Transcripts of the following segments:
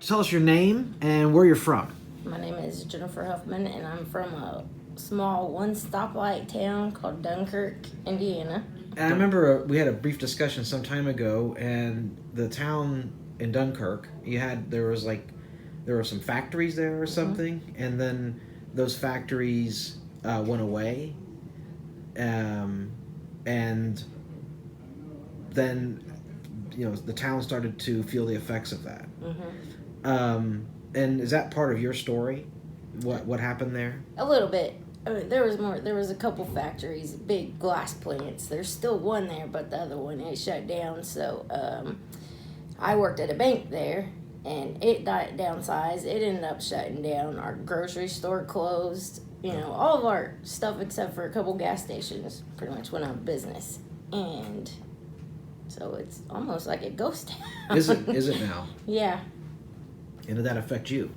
tell us your name and where you're from. My name is Jennifer Huffman, and I'm from a small one-stoplight town called Dunkirk, Indiana. And I remember we had a brief discussion some time ago, and the town in Dunkirk, there were some factories there or something, and then those factories went away, and then the town started to feel the effects of that. And is that part of your story? What happened there? A little bit. I mean, there was more. There was a couple factories, big glass plants. There's still one there, but the other one it shut down. So I worked at a bank there, and it downsized. It ended up shutting down. Our grocery store closed. All of our stuff except for a couple gas stations pretty much went out of business. And so it's almost like a ghost town. Is it now? Yeah. And did that affect you?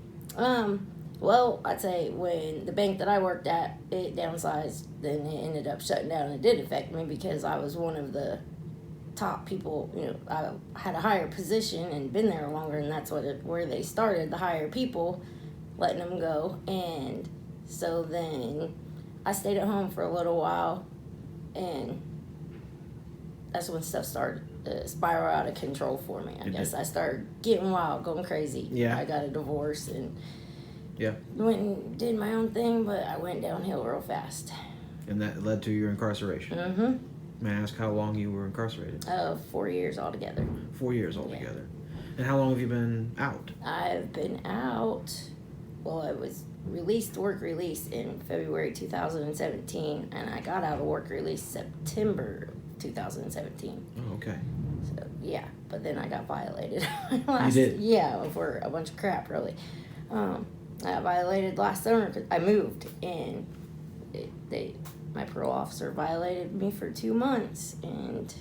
Well, I'd say when the bank that I worked at, it downsized, then it ended up shutting down. It did affect me because I was one of the top people. I had a higher position and been there longer, and that's where they started, the higher people, letting them go. And so then I stayed at home for a little while, and that's when stuff started to spiral out of control for me. I guess I started getting wild, going crazy. Yeah. I got a divorce and yeah, went and did my own thing, but I went downhill real fast. And that led to your incarceration. May I ask how long you were incarcerated? 4 years altogether. 4 years altogether. Yeah. And how long have you been out? I've been out. Well, I was work release in February 2017, and I got out of work release September 2017. Oh, okay. So yeah, but then I got violated. You did? Yeah, for a bunch of crap, really. I got violated last summer because I moved, and my parole officer violated me for 2 months, and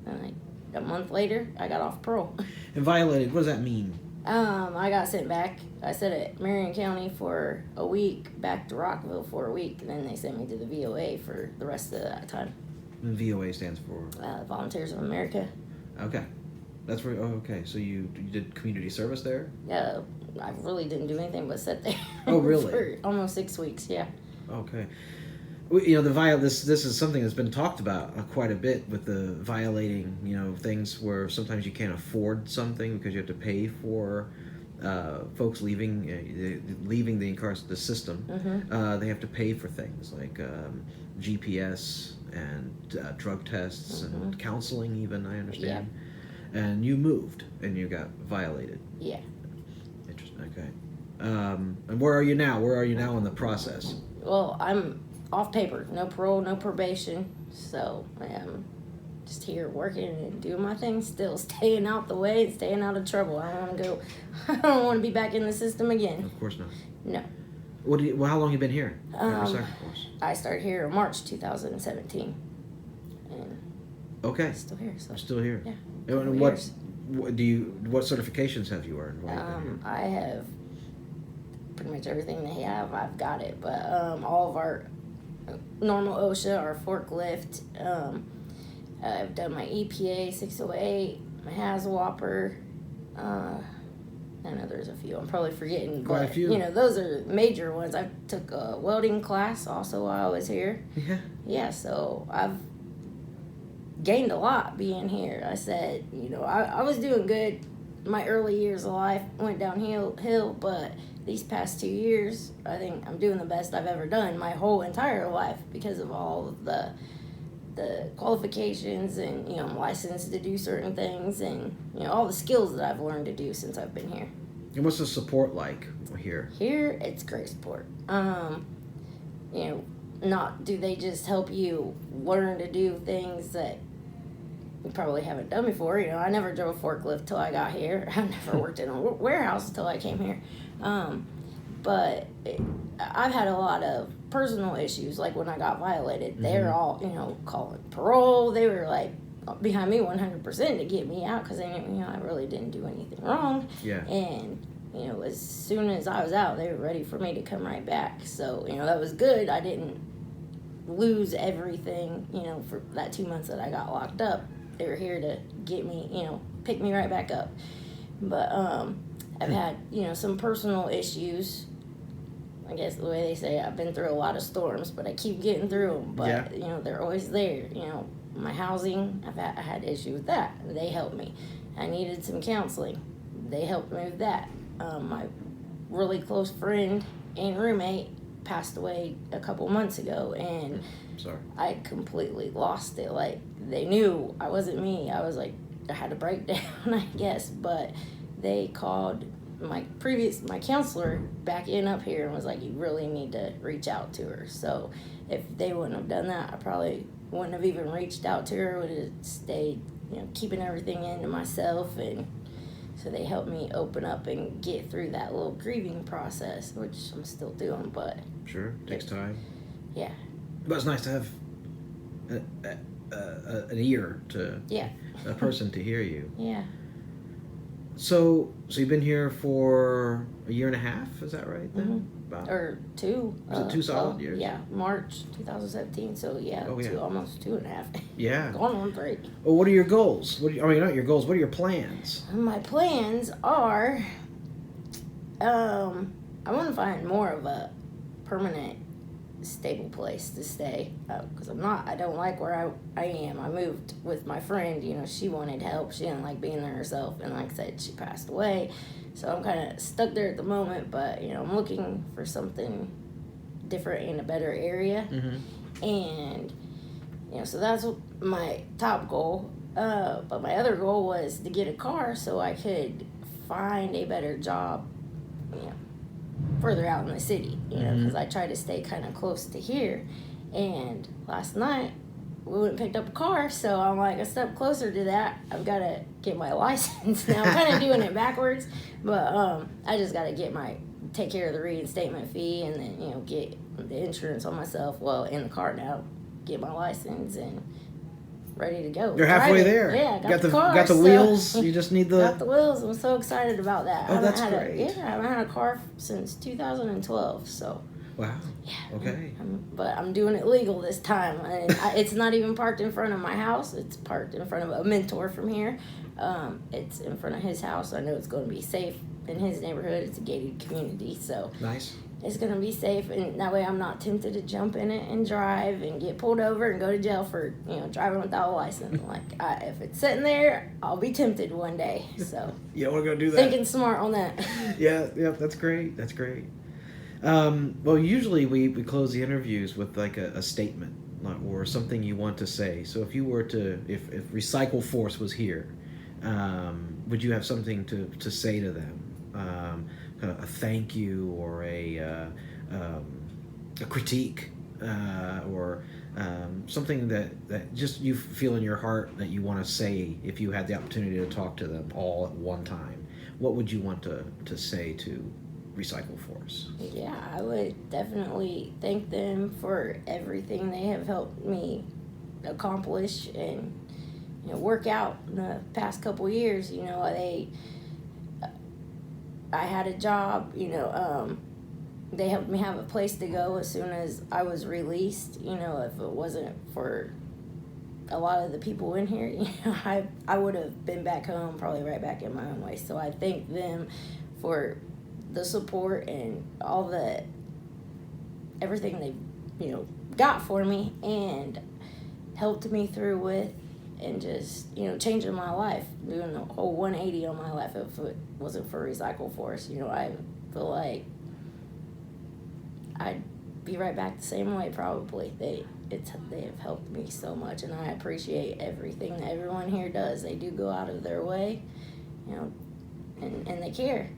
then a month later, I got off parole. And violated, what does that mean? I got sent back. I sat at Marion County for a week, back to Rockville for a week, and then they sent me to the VOA for the rest of that time. And VOA stands for? Volunteers of America. Okay. That's where, okay, so you did community service there? Yeah, I really didn't do anything but sit there. Oh, really? For almost 6 weeks, yeah. Okay. This is something that's been talked about quite a bit with the violating, things where sometimes you can't afford something because you have to pay for folks leaving the system. They have to pay for things like GPS and drug tests and counseling even, I understand. Yeah. And you moved and you got violated. Yeah. Interesting. Okay. And where are you now? Where are you now in the process? Well, I'm off paper, no parole, no probation, so I am just here working and doing my thing, still staying out the way and staying out of trouble. I don't want to be back in the system again. Of course not. No. How long have you been here at RecycleForce? I started here in March 2017, and okay, I'm still here. So. I'm still here. Yeah. And what certifications have you earned? I have pretty much everything they have. I've got it, but all of our normal OSHA, our forklift. I've done my EPA 608, my HAZWOPER. I know there's a few. I'm probably forgetting. Quite a few. Those are major ones. I took a welding class also while I was here. Yeah. Yeah, so I've gained a lot being here. I said, I was doing good. My early years of life went downhill, but these past 2 years, I think I'm doing the best I've ever done my whole entire life because of all of the qualifications and, I'm licensed to do certain things and, all the skills that I've learned to do since I've been here. And what's the support like here? Here, it's great support. Not do they just help you learn to do things that you probably haven't done before. I never drove a forklift till I got here. I never worked in a warehouse until I came here. But I've had a lot of personal issues, like when I got violated. They were all, calling parole. They were like behind me 100% to get me out because they knew, I really didn't do anything wrong. Yeah. And, as soon as I was out, they were ready for me to come right back. So, that was good. I didn't lose everything, for that 2 months that I got locked up. They were here to get me, pick me right back up. But I've had, some personal issues. I guess the way they say, I've been through a lot of storms, but I keep getting through them. But, they're always there. My housing, I had issue with that. They helped me. I needed some counseling. They helped me with that. My really close friend and roommate passed away a couple months ago, and sorry, I completely lost it. Like, they knew I wasn't me. I was like, I had a breakdown, I guess, but they called my counselor back in up here and was like, you really need to reach out to her. So if they wouldn't have done that, I probably wouldn't have even reached out to her. Would have stayed, keeping everything into myself. And so they helped me open up and get through that little grieving process, which I'm still doing. But sure, takes time. Yeah, but it's nice to have an ear to a person to hear you. Yeah. So you've been here for a year and a half, is that right then? Mm-hmm. About. Or 2. Was it 2 solid years? Yeah, March 2017. So almost 2.5. Yeah. Going on 3. Well, what are your goals? Not your goals. What are your plans? My plans are, I want to find more of a permanent, stable place to stay, because I don't like where I am. I moved with my friend. She wanted help. She didn't like being there herself, and like I said, she passed away, so I'm kind of stuck there at the moment. But I'm looking for something different in a better area. Mm-hmm. And so that's my top goal. But my other goal was to get a car so I could find a better job further out in the city, because I try to stay kind of close to here. And last night we went and picked up a car, so I'm like a step closer to that. I've got to get my license now. I'm kind of doing it backwards, but I just got to take care of the reinstatement fee, and then get the insurance on myself in the car now, get my license, and ready to go. You're halfway there. Yeah, got the car. Got the wheels. You just need the. Got the wheels. I'm so excited about that. Oh, that's great. I haven't had a car since 2012. So. Wow. Yeah. Okay. But I'm doing it legal this time, and it's not even parked in front of my house. It's parked in front of a mentor from here. It's in front of his house. I know it's going to be safe in his neighborhood. It's a gated community, so. Nice. It's going to be safe, and that way I'm not tempted to jump in it and drive and get pulled over and go to jail for, driving without a license. If it's sitting there, I'll be tempted one day, so. You don't want to go do that? Thinking smart on that. Yeah, that's great. That's great. Well, usually we close the interviews with like a statement or something you want to say. So if you were to, if RecycleForce was here, would you have something to say to them? Kind of a thank you or a critique or something that just you feel in your heart that you want to say if you had the opportunity to talk to them all at one time. What would you want to say to RecycleForce? Yeah, I would definitely thank them for everything they have helped me accomplish and work out in the past couple years. I had a job, they helped me have a place to go as soon as I was released. If it wasn't for a lot of the people in here, I would have been back home, probably right back in my own way. So I thank them for the support and everything they, got for me and helped me through with. And just, changing my life, doing a whole 180 on my life. If it wasn't for RecycleForce, I feel like I'd be right back the same way probably. They have helped me so much, and I appreciate everything that everyone here does. They do go out of their way, and they care.